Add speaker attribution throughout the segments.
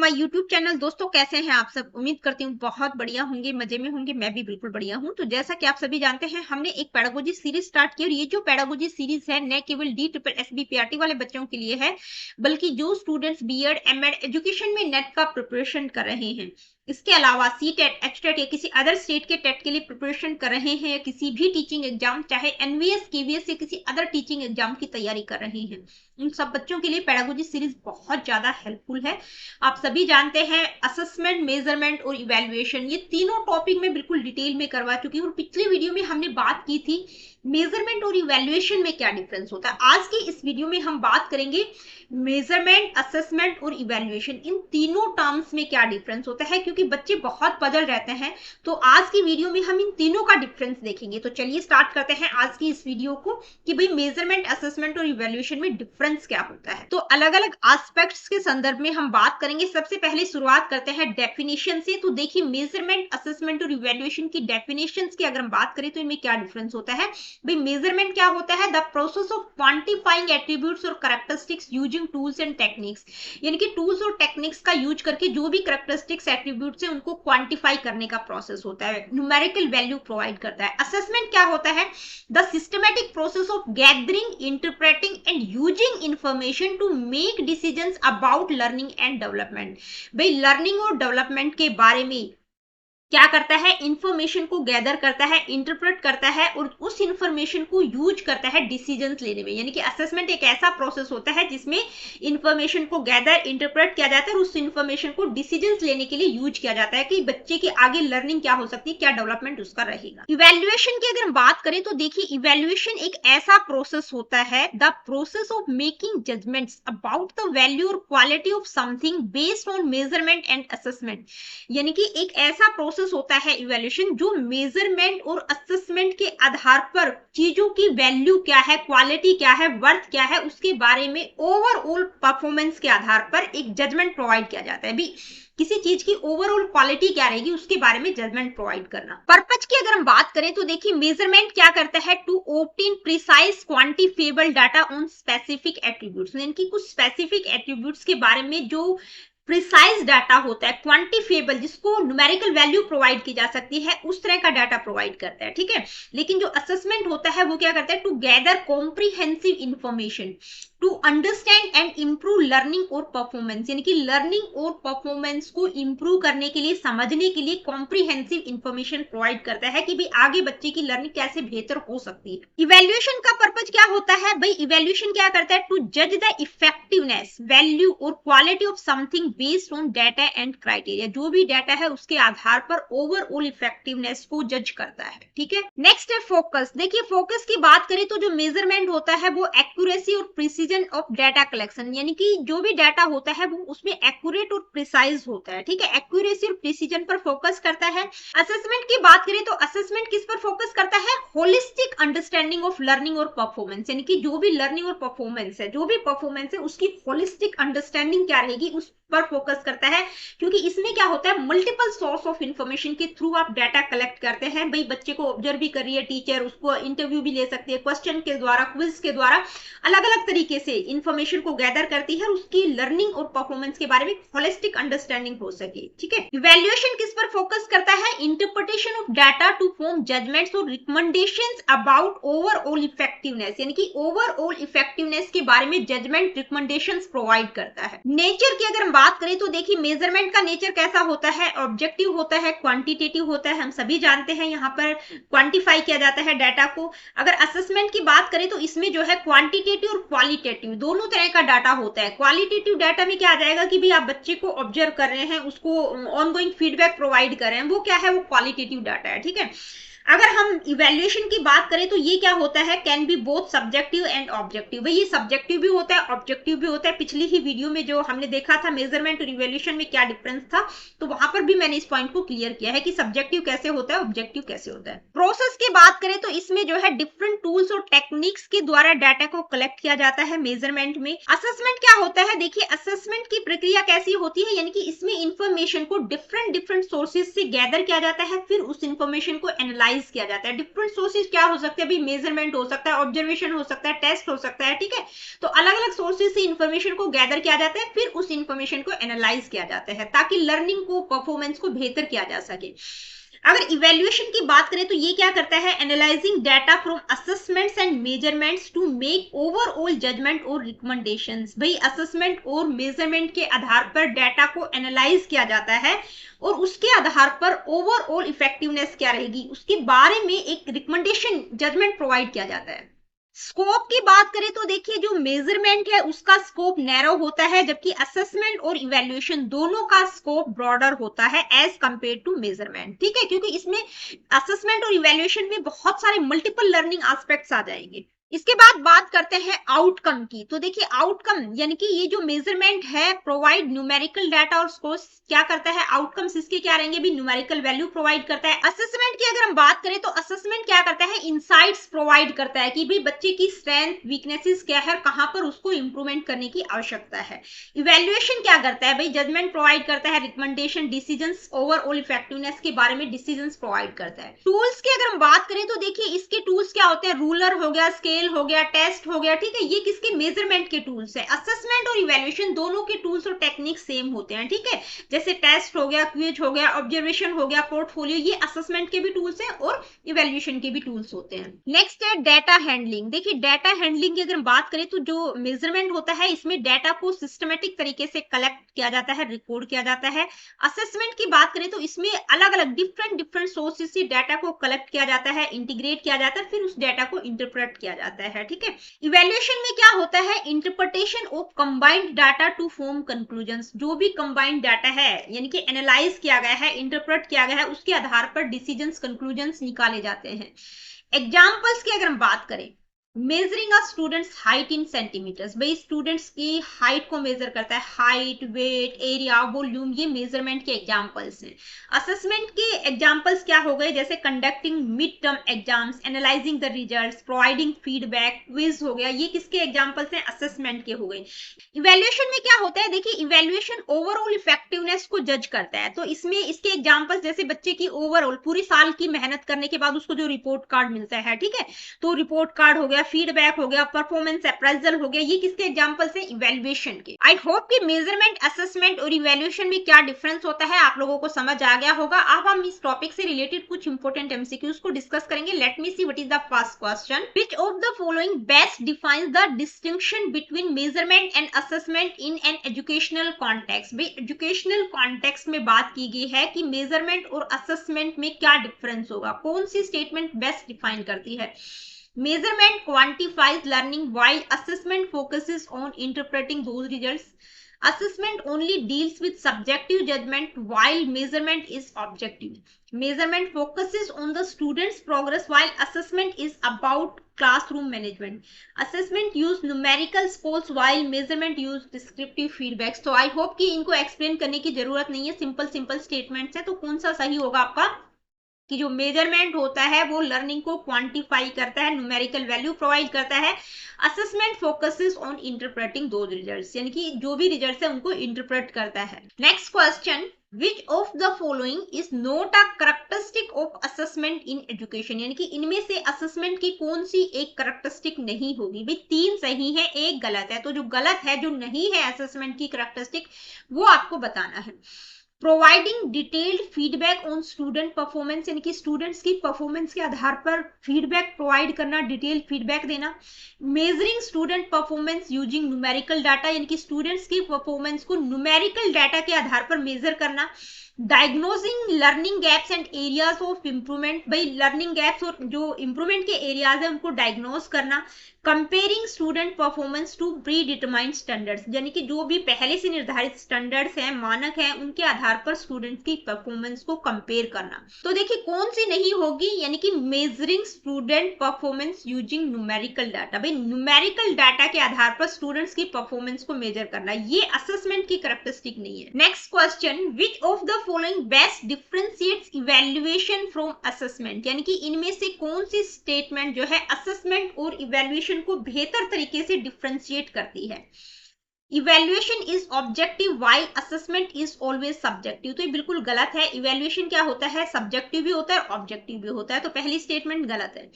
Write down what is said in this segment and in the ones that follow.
Speaker 1: My YouTube channel. दोस्तों कैसे हैं आप सब? उम्मीद करती हूँ बहुत बढ़िया होंगे, मजे में होंगे। मैं भी बिल्कुल बढ़िया हूँ। तो जैसा कि आप सभी जानते हैं, हमने एक पेडागोजी सीरीज स्टार्ट की और ये जो पेडागोजी सीरीज है न केवल DSSB वाले बच्चों के लिए है, बल्कि जो स्टूडेंट्स बीएड एमएड एजुकेशन में नेट का प्रिपरेशन कर रहे हैं, इसके अलावा सीटेट एक्सटेट या किसी अदर स्टेट के टेट के लिए प्रिपरेशन कर रहे हैं, या किसी भी टीचिंग एग्जाम चाहे एनवीएस केवीएस या किसी अदर टीचिंग एग्जाम की तैयारी कर रहे हैं, उन सब बच्चों के लिए पेडागोजी सीरीज बहुत ज्यादा हेल्पफुल है। आप सभी जानते हैं असेसमेंट, मेजरमेंट और इवैल्यूएशन, ये तीनों टॉपिक में बिल्कुल डिटेल में करवा चुकी हूँ। और पिछली वीडियो में हमने बात की थी मेजरमेंट और इवैल्यूएशन में क्या डिफरेंस होता है। आज की इस वीडियो में हम बात करेंगे मेजरमेंट, असेसमेंट और इवैल्यूएशन, इन तीनों टर्म्स में क्या डिफरेंस होता है, क्योंकि बच्चे बहुत पजल रहते हैं। तो आज की वीडियो में हम इन तीनों का डिफरेंस देखेंगे। तो चलिए स्टार्ट करते हैं आज की इस वीडियो को कि भाई मेजरमेंट, असेसमेंट और इवैल्यूएशन में डिफरेंस क्या होता है। तो अलग अलग एस्पेक्ट्स के संदर्भ में हम बात करेंगे। सबसे पहले शुरुआत करते हैं डेफिनेशन से। तो देखिए मेजरमेंट, असेसमेंट और इवैल्यूएशन की डेफिनेशंस की अगर हम बात करें तो इनमें क्या डिफरेंस होता है। भाई मेजरमेंट क्या होता है? The process of quantifying attributes और characteristics using tools and techniques, यानी कि टूल्स और टेक्निक्स का यूज करके जो भी कैरेक्टरिस्टिक्स एट्रीब्यूट्स है उनको क्वांटिफाई करने का प्रोसेस होता है, न्यूमेरिकल वैल्यू प्रोवाइड करता है। असेसमेंट क्या होता है? The systematic process of gathering, interpreting and using information to make decisions about learning and development. भाई लर्निंग और डेवलपमेंट के बारे में क्या करता है? इंफॉर्मेशन को गैदर करता है, इंटरप्रेट करता है और उस इंफॉर्मेशन को यूज करता है डिसीजंस लेने में। यानी कि असेसमेंट एक ऐसा प्रोसेस होता है जिसमें इंफॉर्मेशन को गैदर, इंटरप्रेट किया जाता है और उस इंफॉर्मेशन को डिसीजंस लेने के लिए यूज किया जाता है कि बच्चे की आगे लर्निंग क्या हो सकती है, क्या डेवलपमेंट उसका रहेगा। इवैल्यूएशन की अगर हम बात करें तो देखिए इवैल्यूएशन एक ऐसा प्रोसेस होता है, the process of making judgements about the value और quality of something based on measurement and assessment. यानी कि एक ऐसा प्रोसेस होता है इवैल्यूएशन जो मेजरमेंट और असेसमेंट के आधार पर चीजों की वैल्यू क्या है, क्वालिटी क्या है, वर्थ क्या है, उसके बारे में ओवरऑल परफॉर्मेंस के आधार पर एक जजमेंट प्रोवाइड किया जाता है। भी किसी चीज की ओवरऑल क्वालिटी क्या रहेगी उसके बारे में जजमेंट प्रोवाइड करना। पर्पज की अगर हम बात करें तो देखिए मेजरमेंट क्या करता है? To obtain precise quantifiable data on specific attributes, यानी कि कुछ स्पेसिफिक एट्रीब्यूट्स के बारे में जो प्रिसाइज डाटा होता है, क्वांटिफिएबल, जिसको न्यूमेरिकल वैल्यू प्रोवाइड की जा सकती है, उस तरह का डाटा प्रोवाइड करता है। ठीक है। लेकिन जो असेसमेंट होता है वो क्या करता है? To gather comprehensive information to understand and improve learning और परफॉर्मेंस, यानी कि लर्निंग और परफॉर्मेंस को इम्प्रूव करने के लिए, समझने के लिए कॉम्प्रिहेंसिव इंफॉर्मेशन प्रोवाइड करता है कि भाई आगे बच्चे की लर्निंग कैसे बेहतर हो सकती है। इवैल्यूएशन का पर्पज क्या होता है? भाई इवैल्यूएशन क्या करता है? टू जज द इफेक्टिवनेस, वैल्यू और quality of something based on data and criteria. जो भी डाटा है उसके आधार पर ओवरऑल इफेक्टिवनेस को जज करता है। ठीक है। नेक्स्ट है फोकस। देखिए फोकस की बात करें तो जो मेजरमेंट होता है वो एक्यूरेसी और प्रिसीजन ऑफ डाटा कलेक्शन, यानी कि जो भी डाटा होता है वो उसमें एक्यूरेट और प्रिसाइज होता है। ठीक है। एक्यूरेसी और प्रिसीजन पर फोकस करता है। असेसमेंट की बात करें तो असेसमेंट किस पर फोकस करता है? होलिस्टिक अंडरस्टैंडिंग ऑफ लर्निंग और परफॉर्मेंस, यानी कि जो भी लर्निंग और परफॉर्मेंस है, जो भी परफॉर्मेंस है उसकी होलिस्टिक अंडरस्टैंडिंग क्या रहेगी उस पर फोकस करता है। क्योंकि इसमें क्या होता है? मल्टीपल सोर्स ऑफ इंफॉर्मेशन के थ्रू आप डाटा कलेक्ट करते हैं। भाई बच्चे को ऑब्जर्व भी कर रही है टीचर, उसको इंटरव्यू भी ले सकती है, क्वेश्चन के द्वारा, क्विज के द्वारा अलग अलग तरीके से इंफॉर्मेशन को गैदर करती है, उसकी लर्निंग और परफॉर्मेंस के बारे में होलिस्टिक अंडरस्टैंडिंग हो सके। ठीक है। इवैल्यूएशन किस पर फोकस करता है? Interpretation of data to form judgements और रिकमेंडेशंस अबाउट ओवरऑल इफेक्टिवनेस, यानी कि ओवरऑल इफेक्टिवनेस के बारे में जजमेंट, रिकमेंडेशंस प्रोवाइड करता है। नेचर की अगर बात करें तो देखिए मेजरमेंट का नेचर कैसा होता है? ऑब्जेक्टिव होता है, क्वांटिटेटिव होता है। हम सभी जानते हैं यहाँ पर क्वांटिफाई किया जाता है डाटा को। अगर असेसमेंट की बात करें तो इसमें जो है क्वांटिटेटिव और क्वालिटेटिव दोनों तरह का डाटा होता है। क्वालिटेटिव डाटा में क्या आ जाएगा कि भाई आप बच्चे को ऑब्जर्व कर रहे हैं, उसको ऑनगोइंग फीडबैक प्रोवाइड कर रहे हैं, वो क्या है? वो क्वालिटेटिव डाटा है। ठीक है। अगर हम इवैल्यूएशन की बात करें तो ये क्या होता है? Can be both subjective and objective. भाई ये सब्जेक्टिव भी होता है, ऑब्जेक्टिव भी होता है। पिछली ही वीडियो में जो हमने देखा था मेजरमेंट और इवैल्यूएशन में क्या डिफरेंस था, तो वहां पर भी मैंने इस पॉइंट को क्लियर किया है कि सब्जेक्टिव कैसे होता है, ऑब्जेक्टिव कैसे होता है। प्रोसेस की बात करें तो इसमें जो है डिफरेंट टूल्स और टेक्निक्स के द्वारा डाटा को कलेक्ट किया जाता है मेजरमेंट में। असेसमेंट क्या होता है? देखिए असेसमेंट की प्रक्रिया कैसी होती है, यानी कि इसमें इंफॉर्मेशन को डिफरेंट सोर्सेज से गैदर किया जाता है, फिर उस इंफॉर्मेशन को एनालाइज एनालाइज किया जाता है। डिफरेंट सोर्सेज क्या हो सकते हैं भाई, मेजरमेंट हो सकता है, ऑब्जर्वेशन हो सकता है, टेस्ट हो सकता है, ठीक है। तो अलग अलग सोर्सेज से इंफॉर्मेशन को गैदर किया जाता है, फिर उस इंफॉर्मेशन को एनालाइज किया जाता है ताकि लर्निंग को, परफॉर्मेंस को बेहतर किया जा सके। अगर इवेल्युएशन की बात करें तो ये क्या करता है, analysing data from assessments and measurements to make overall judgement और रिकमेंडेशंस। भाई असेसमेंट और मेजरमेंट के आधार पर डाटा को एनालाइज किया जाता है और उसके आधार पर ओवरऑल इफेक्टिवनेस क्या रहेगी उसके बारे में एक रिकमेंडेशन, जजमेंट प्रोवाइड किया जाता है। स्कोप की बात करें तो देखिए जो मेजरमेंट है उसका स्कोप नैरो होता है, जबकि असेसमेंट और इवैल्यूएशन दोनों का स्कोप ब्रॉडर होता है एज कंपेयर टू मेजरमेंट, ठीक है, क्योंकि इसमें असेसमेंट और इवैल्यूएशन में बहुत सारे मल्टीपल लर्निंग एस्पेक्ट्स आ जाएंगे। इसके बाद बात करते हैं आउटकम की। तो देखिए आउटकम यानी कि ये जो मेजरमेंट है प्रोवाइड न्यूमेरिकल डाटा और स्कोर्स, क्या करता है, आउटकम्स इसके क्या रहेंगे भी, न्यूमेरिकल वैल्यू प्रोवाइड करता है। असेसमेंट की अगर हम बात करें तो असेसमेंट क्या करता है, इनसाइट्स प्रोवाइड करता है कि भाई बच्चे की स्ट्रेंथ, वीकनेसेस क्या है, कहां पर उसको इंप्रूवमेंट करने की आवश्यकता है। इवैल्यूएशन क्या करता है भाई, जजमेंट प्रोवाइड करता है, रिकमेंडेशन, डिसीजंस, ओवरऑल इफेक्टिवनेस के बारे में डिसीजंस प्रोवाइड करता है। टूल्स की अगर हम बात करें तो देखिए इसके टूल्स क्या होते हैं, रूलर हो गया, स्केल हो गया, टेस्ट हो गया, ठीक है, ये किसके, मेजरमेंट के टूल्स है। असेसमेंट और इवैल्यूएशन दोनों के टूल्स और टेक्निक सेम होते हैं, ठीक है, जैसे टेस्ट हो गया, क्विज हो गया, ऑब्जर्वेशन हो गया, पोर्टफोलियो, ये असेसमेंट के भी टूल्स हैं और इवैल्यूएशन के भी टूल्स होते हैं। नेक्स्ट है डाटा हैंडलिंग। देखिए डाटा हैंडलिंग की अगर हम बात करें तो जो मेजरमेंट होता है इसमें डाटा को सिस्टमेटिक तरीके से कलेक्ट किया जाता है, रिकॉर्ड किया जाता है। असेसमेंट की बात करें तो इसमें अलग अलग डिफरेंट सोर्सेज से डाटा को कलेक्ट किया जाता है, इंटीग्रेट किया जाता है, फिर उस डाटा को इंटरप्रेट किया जाता है, ठीक है। इवैल्यूएशन में क्या होता है, interpretation of combined data to form conclusions. जो भी कंबाइंड डाटा है यानी कि एनालाइज किया गया है, इंटरप्रेट किया गया है, उसके आधार पर डिसीजंस, कंक्लूजन्स निकाले जाते हैं। एग्जाम्पल्स की अगर हम बात करें, measuring a student's height in centimetres, भाई स्टूडेंट्स की हाइट को मेजर करता है, हाइट, वेट, एरिया, वॉल्यूम, ये मेजरमेंट के एग्जांपल्स हैं। असेसमेंट के एग्जांपल्स क्या हो गए, जैसे conducting mid term exams, analysing the results, providing feedback, quiz हो गया, ये किसके एग्जांपल्स हैं, असेसमेंट के हो गए। इवैल्यूएशन में क्या होता है, देखिए इवैल्यूएशन ओवरऑल इफेक्टिवनेस को जज करता है, तो इसमें इसके एग्जांपल्स जैसे बच्चे की ओवरऑल पूरी साल की मेहनत करने के बाद उसको जो रिपोर्ट कार्ड मिलता है, ठीक है, तो रिपोर्ट कार्ड हो गया, फीडबैक हो गया, परफॉर्मेंस अप्रेजल हो गया, ये किसके एग्जांपल्स हैं, इवैल्यूएशन के। आई होप कि मेजरमेंट, असेसमेंट और इवैल्यूएशन में क्या डिफरेंस होता है आप लोगों को समझ आ गया होगा। अब हम इस टॉपिक से रिलेटेड कुछ इंपॉर्टेंट एमसीक्यूज को डिस्कस करेंगे। Let me see what is the first question, which of the following best defines the distinction between measurement and assessment in an educational context. भाई एजुकेशनल कॉन्टेक्स्ट में बात की गई है कि मेजरमेंट और असेसमेंट में क्या डिफरेंस होगा, कौन सी स्टेटमेंट बेस्ट डिफाइन करती है। Measurement quantifies learning while assessment focuses on interpreting those results. Assessment only deals with subjective judgment while measurement is objective. Measurement focuses on the student's progress while assessment is about classroom management. Assessment use numerical scores while measurement use descriptive feedbacks. तो I hope कि इनको explain करने की जरूरत नहीं है, simple statements है। तो कौन सा सही होगा आपका, कि जो मेजरमेंट होता है वो लर्निंग को क्वांटिफाई करता है, न्यूमेरिकल वैल्यू प्रोवाइड करता है। Assessment focuses on interpreting those results, यानी कि जो भी रिजल्ट्स है उनको इंटरप्रेट करता है। Next question, which of the following is not a characteristic of assessment in education, यानी कि इनमें से असेसमेंट की कौन सी एक कैरेक्टरिस्टिक नहीं होगी। भाई तीन सही है, एक गलत है, तो जो गलत है, जो नहीं है असेसमेंट की कैरेक्टरिस्टिक, वो आपको बताना है। Providing detailed feedback on student performance, यानी कि स्टूडेंट्स की परफॉर्मेंस के आधार पर फीडबैक प्रोवाइड करना, डिटेल फीडबैक देना। Measuring student performance using numerical data, यानी कि स्टूडेंट्स की परफॉर्मेंस को न्यूमेरिकल डाटा के आधार पर मेजर करना। Diagnosing learning gaps and areas of improvement, भाई लर्निंग गैप्स और जो इंप्रूवमेंट के एरियाज है उनको डायग्नोज करना। Comparing student performance to predetermined standards, यानी कि जो भी पहले से निर्धारित स्टैंडर्ड्स हैं, मानक हैं, उनके आधार पर स्टूडेंट्स की परफॉर्मेंस को कंपेयर करना। तो देखिए कौन सी नहीं होगी, यानी कि measuring student performance using numerical data. भाई न्यूमेरिकल डाटा के आधार पर स्टूडेंट्स की परफॉर्मेंस को मेजर करना, ये असेसमेंट की कैरेक्टरिस्टिक नहीं है। Next question, which of the following best differentiates evaluation from assessment, यानी कि इनमें से कौन सी स्टेटमेंट जो है असेसमेंट और इवैल्यूएशन को बेहतर तरीके से डिफरेंशिएट करती है। Evaluation is objective while assessment is always subjective. तो ये बिल्कुल गलत है। इवेल्युएशन क्या होता है, सब्जेक्टिव भी होता है ऑब्जेक्टिव भी होता है, तो पहली स्टेटमेंट गलत है।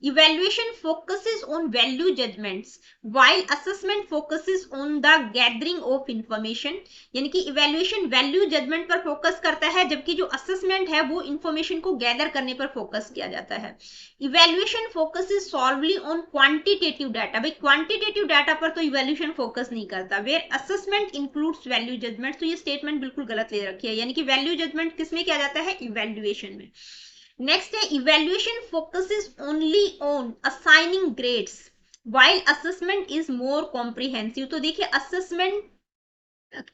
Speaker 1: Evaluation focuses on value judgements while assessment focuses on the gathering of information, यानी कि इवेल्युएशन वैल्यू जजमेंट पर फोकस करता है, जबकि जो असेसमेंट है वो इंफॉर्मेशन को गैदर करने पर फोकस किया जाता है। Evaluation focuses solely on quantitative data, भाई क्वांटिटेटिव डाटा पर तो इवेल्युएशन फोकस नहीं करता। Where assessment includes value judgement, तो ये स्टेटमेंट बिल्कुल गलत ले रखी है, यानी कि वैल्यू जजमेंट किसमें किया जाता है, इवेल्युएशन में। नेक्स्ट है evaluation focuses only on assigning grades while assessment is more comprehensive. तो देखिए असेसमेंट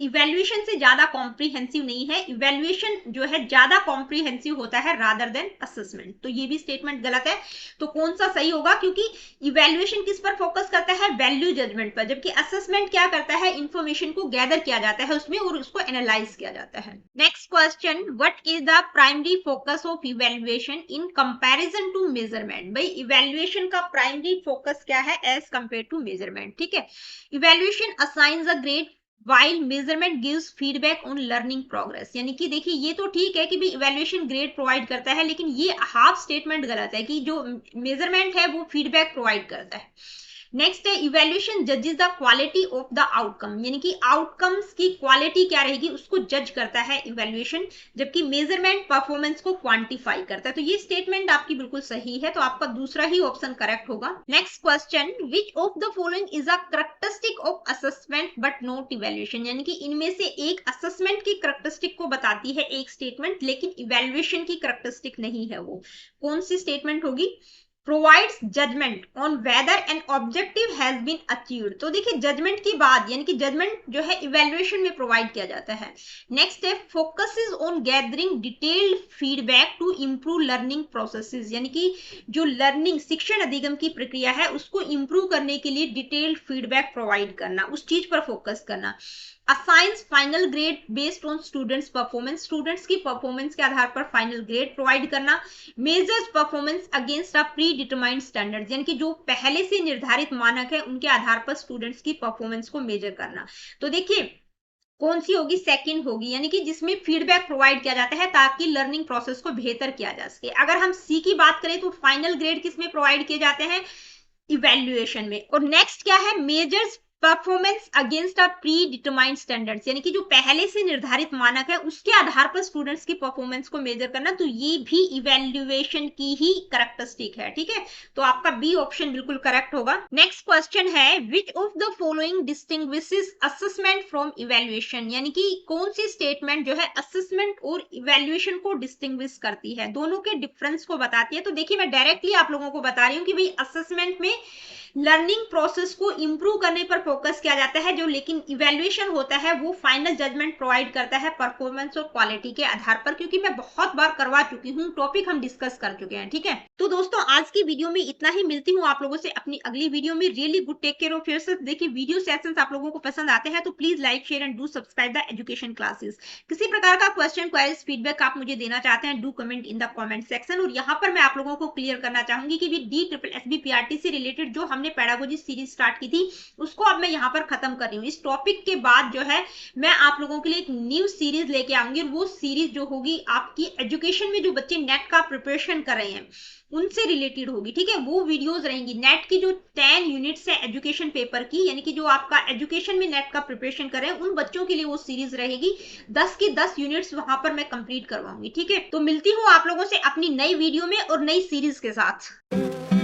Speaker 1: इवेल्युएशन से ज्यादा कॉम्प्रिहेंसिव नहीं है, इवेल्युएशन जो है ज्यादा कॉम्प्रिहेंसिव होता है रादर देन असेसमेंट, तो ये भी स्टेटमेंट गलत है। तो कौन सा सही होगा, क्योंकि इवेल्युएशन किस पर फोकस करता है, वैल्यू जजमेंट पर, जबकि असेसमेंट क्या करता है, इंफॉर्मेशन को गैदर किया जाता है उसमें और उसको एनालाइज किया जाता है। Next question, what is the primary focus of evaluation in comparison to measurement. भाई इवेल्युएशन का प्राइमरी फोकस क्या है एज कंपेयर टू मेजरमेंट, ठीक है। Evaluation assigns a grade while measurement gives feedback on learning progress, यानी कि देखिए ये तो ठीक है कि भी इवेल्युएशन ग्रेड प्रोवाइड करता है, लेकिन ये हाफ स्टेटमेंट गलत है कि जो मेजरमेंट है वो फीडबैक प्रोवाइड करता है। नेक्स्ट है इवेल्युएशन जजेस the quality of the outcome, यानी कि आउटकम्स की क्वालिटी क्या रहेगी उसको जज करता है इवेल्युएशन, जबकि मेजरमेंट परफॉर्मेंस को क्वांटिफाई करता है। तो ये स्टेटमेंट आपकी बिल्कुल सही है, तो आपका दूसरा ही ऑप्शन करेक्ट होगा। Next question, which of the following is a characteristic of assessment but not evaluation, यानी कि इनमें से एक असेसमेंट की कैरेक्टरिस्टिक को बताती है एक स्टेटमेंट, लेकिन इवेल्युएशन की कैरेक्टरिस्टिक नहीं है, वो कौन सी स्टेटमेंट होगी, provides judgment on whether an objective has been achieved। तो देखिए जजमेंट की बात, यानी कि जजमेंट जो है इवेल्युएशन में प्रोवाइड किया जाता है। नेक्स्ट है focuses on gathering detailed feedback to improve learning processes, यानी कि जो लर्निंग शिक्षण अधिगम की प्रक्रिया है उसको इंप्रूव करने के लिए डिटेल्ड फीडबैक प्रोवाइड करना, उस चीज पर फोकस करना। Assigns final grade based on students performance, students की परफॉर्मेंस के आधार पर फाइनल ग्रेड प्रोवाइड करना। Measures performance against a pre determined standards, यानी कि जो पहले से निर्धारित मानक है उनके आधार पर स्टूडेंट्स की परफॉर्मेंस को मेजर करना। तो देखिए कौन सी होगी, सेकंड होगी, यानी कि जिसमें फीडबैक प्रोवाइड किया जाता है ताकि लर्निंग प्रोसेस को बेहतर किया जा सके। अगर हम सी की बात करें तो फाइनल ग्रेड किसमें प्रोवाइड किए जाते हैं, इवेल्युएशन में। और नेक्स्ट क्या है, measures performance against a pre determined standards, यानी कि जो पहले से निर्धारित मानक है उसके आधार पर स्टूडेंट्स की परफॉर्मेंस को मेजर करना, तो ये भी इवेल्युएशन की ही कैरेक्टरिस्टिक है, ठीक है। तो आपका बी ऑप्शन बिल्कुल करेक्ट होगा। नेक्स्ट क्वेश्चन है, which of the following distinguishes assessment from evaluation, यानी कि कौन सी स्टेटमेंट जो है असेसमेंट और इवेल्युएशन को डिस्टिंग्विश करती है, दोनों के डिफरेंस को बताती है। तो देखिए मैं डायरेक्टली आप लोगों को बता रही हूँ कि भाई असेसमेंट में लर्निंग प्रोसेस को इंप्रूव करने पर फोकस किया जाता है, जो लेकिन इवेल्युएशन होता है वो फाइनल जजमेंट प्रोवाइड करता है परफॉर्मेंस और क्वालिटी के आधार पर, क्योंकि मैं बहुत बार करवा चुकी हूँ, टॉपिक हम डिस्कस कर चुके हैं, ठीक है। तो दोस्तों आज की वीडियो में इतना ही, मिलती हूँ आप लोगों से अपनी अगली वीडियो में। Really good, take care of yourself. देखिए वीडियो सेशंस आप लोगों को पसंद आते हैं तो please like share and do subscribe the education classes. किसी प्रकार का क्वेश्चन क्वेरीज फीडबैक आप मुझे देना चाहते हैं, do comment in the comment section. और यहाँ पर मैं आप लोगों को क्लियर करना चाहूंगी कि DSSB-PRT से रिलेटेड जो हमने पेडागोजी सीरीज स्टार्ट की थी उसको अब मैं यहाँ पर खत्म कर रही हूँ। इस टॉपिक के बाद जो है मैं आप लोगों के लिए एक न्यू सीरीज लेके आऊंगी, और वो सीरीज जो होगी आपकी एजुकेशन में जो बच्चे नेट का प्रिपरेशन कर रहे हैं उनसे रिलेटेड होगी, ठीक है। वो वीडियोस रहेंगी नेट की जो 10 यूनिट्स है एजुकेशन पेपर की, यानी कि जो आपका एजुकेशन में नेट का प्रिपरेशन कर रहे हैं उन बच्चों के लिए वो सीरीज रहेगी। 10 की 10 यूनिट्स वहां पर मैं कंप्लीट करवाऊंगी, ठीक है। तो मिलती हूँ आप लोगों से अपनी नई वीडियो में और नई सीरीज के साथ।